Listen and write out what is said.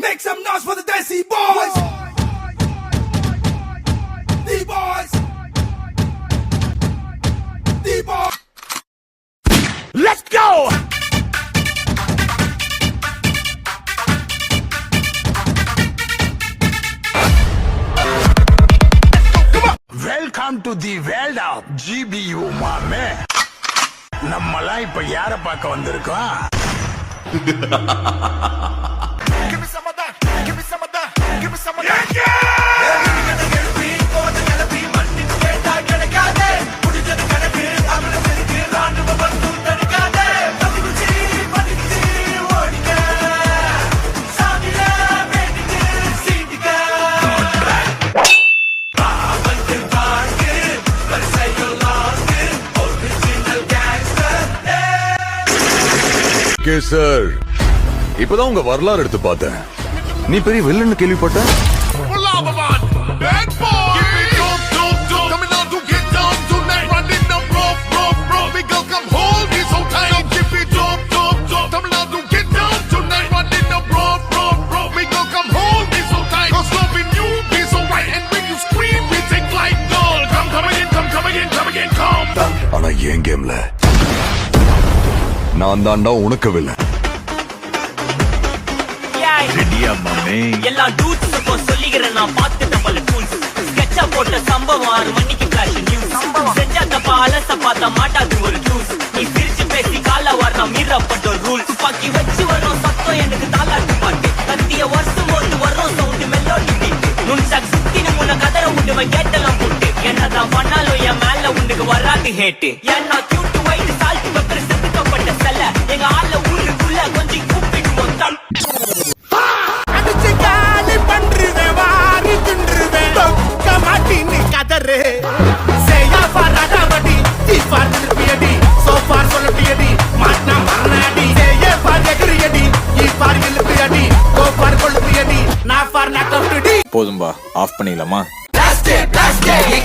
Make some noise for the Desi Boys. D-Boys. D-Boys. Let's go. Welcome to the world of GBU, மாமே. நம்மலாம் இப்ப யார பார்க்க வந்திருக்கோம்? Give me some of that. Give me some of that. Give me some of that. Yeah. Sir இப்பதான் உங்க வரலாறு எடுத்து பார்த்தேன். நீ பெரிய வில்லன்னு கேள்விப்பட்ட. ஆனா என் கேம்ல நான் தாண்டா உனக்கு வில்ல. ரெடியா மாமே? எல்லா டூட்ஸ் இப்போ சொல்லிக்கிறேன் நான் பார்த்துட்ட பல டூல்ஸ். ஸ்கெட்சா போட்ட சம்பவம் 6 மணிக்கு ஃபிளாஷ் நியூஸ். செஞ்சா தப்பா அலச பார்த்தா மாட்டாது ஒரு ஜூஸ். நீ சிரிச்சு பேசி கால வரணும் மீறப்பட்ட ரூல். துப்பாக்கி வச்சு வரும் சத்தம் எனக்கு தாலாட்டு பாட்டு. கத்திய வருஷம் போது வரும் சவுண்ட் மெலோடி பீட். நுண்சாக் சுத்தினு முன்ன கதற விடுவேன் கேட்டெல்லாம் போட்டு. என்னதான் பண்ணாலும் என் மேல உனக்கு வராது ஹேட்டு. ஏன்னா கியூட் ஒயிட் சால்ட் பெப்பர் செதுக்கப்பட்ட செல்ல. எங்க ஆள ஊருக்குள்ள கொஞ்சம் கூப்பிடுவோம் தம். போதும்பா, ஆஃப் பண்ணிடலாமா? கச்சேரி